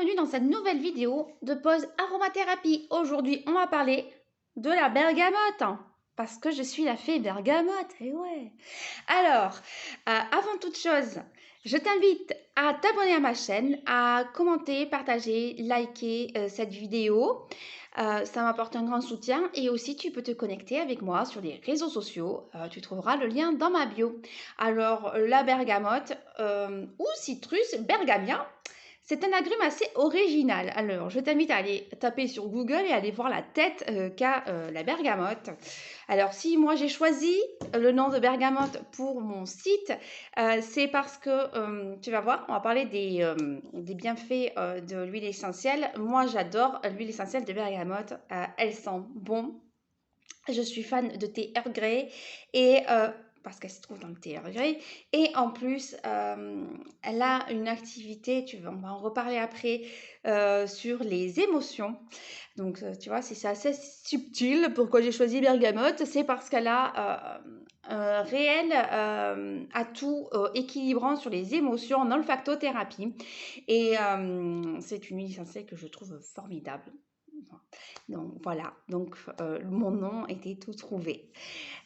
bienvenue dans cette nouvelle vidéo de pause aromathérapie. Aujourd'hui, on va parler de la bergamote, parce que je suis la fée bergamote, et ouais. Alors, avant toute chose, je t'invite à t'abonner à ma chaîne, à commenter, partager, liker cette vidéo. Ça m'apporte un grand soutien et aussi tu peux te connecter avec moi sur les réseaux sociaux. Tu trouveras le lien dans ma bio. Alors, la bergamote ou citrus bergamia, c'est un agrume assez original. Alors, je t'invite à aller taper sur Google et aller voir la tête qu'a la bergamote. Alors, si moi j'ai choisi le nom de bergamote pour mon site, c'est parce que, tu vas voir, on va parler des bienfaits de l'huile essentielle. Moi, j'adore l'huile essentielle de bergamote. Elle sent bon. Je suis fan de thé Earl Grey et parce qu'elle se trouve dans le thé Earl Grey. Et en plus, elle a une activité, on va en reparler après, sur les émotions. Donc, tu vois, c'est assez subtil. Pourquoi j'ai choisi bergamote? C'est parce qu'elle a un réel atout équilibrant sur les émotions en olfactothérapie. Et c'est une huile essentielle que je trouve formidable. Donc voilà, donc mon nom était tout trouvé.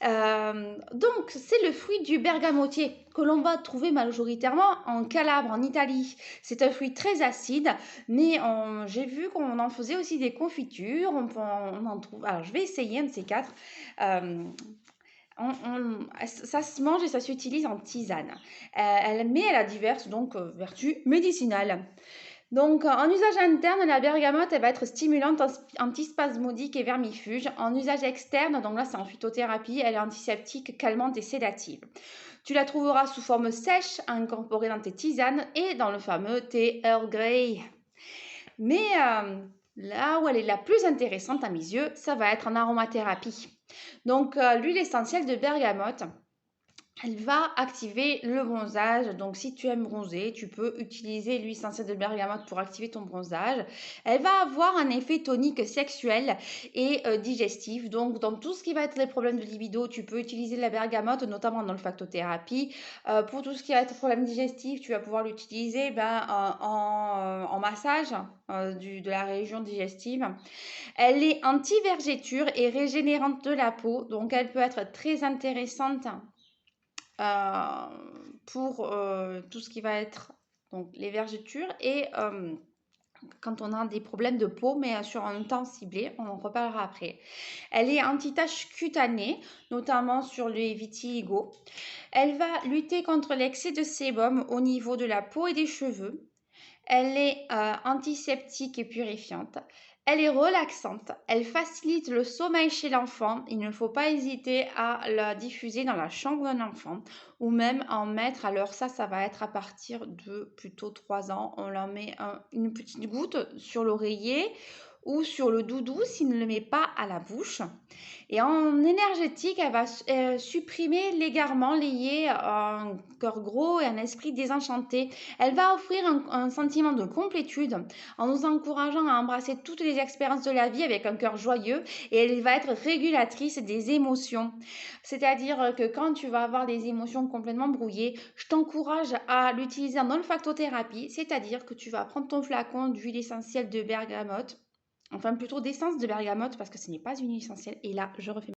Donc c'est le fruit du bergamotier que l'on va trouver majoritairement en Calabre, en Italie. C'est un fruit très acide, mais j'ai vu qu'on en faisait aussi des confitures. On en trouve. Alors je vais essayer un de ces quatre. Ça se mange et ça s'utilise en tisane. Mais elle a diverses vertus médicinales. Donc, en usage interne, la bergamote, elle va être stimulante, antispasmodique et vermifuge. En usage externe, donc là, c'est en phytothérapie, elle est antiseptique, calmante et sédative. Tu la trouveras sous forme sèche, incorporée dans tes tisanes et dans le fameux thé Earl Grey. Mais là où elle est la plus intéressante à mes yeux, ça va être en aromathérapie. Donc, l'huile essentielle de bergamote, elle va activer le bronzage. Donc, si tu aimes bronzer, tu peux utiliser l'huile essentielle de bergamote pour activer ton bronzage. Elle va avoir un effet tonique sexuel et digestif. Donc, dans tout ce qui va être les problèmes de libido, tu peux utiliser la bergamote, notamment en olfactothérapie. Pour tout ce qui va être problème digestif, tu vas pouvoir l'utiliser en massage de la région digestive. Elle est anti-vergéture et régénérante de la peau. Donc, elle peut être très intéressante pour tout ce qui va être donc, les vergetures et quand on a des problèmes de peau, mais sur un temps ciblé, on en reparlera après. Elle est anti-taches cutanées, notamment sur les vitiligo. Elle va lutter contre l'excès de sébum au niveau de la peau et des cheveux. Elle est antiseptique et purifiante. Elle est relaxante. Elle facilite le sommeil chez l'enfant. Il ne faut pas hésiter à la diffuser dans la chambre d'un enfant ou même en mettre. Alors ça va être à partir de plutôt 3 ans. On leur met une petite goutte sur l'oreiller ou sur le doudou s'il ne le met pas à la bouche. Et en énergétique, elle va supprimer l'égarement lié à un cœur gros et un esprit désenchanté. Elle va offrir un sentiment de complétude en nous encourageant à embrasser toutes les expériences de la vie avec un cœur joyeux et elle va être régulatrice des émotions. C'est-à-dire que quand tu vas avoir des émotions complètement brouillées, je t'encourage à l'utiliser en olfactothérapie, c'est-à-dire que tu vas prendre ton flacon d'huile essentielle de bergamote, enfin plutôt d'essence de bergamote parce que ce n'est pas une huile essentielle. Et là, je refais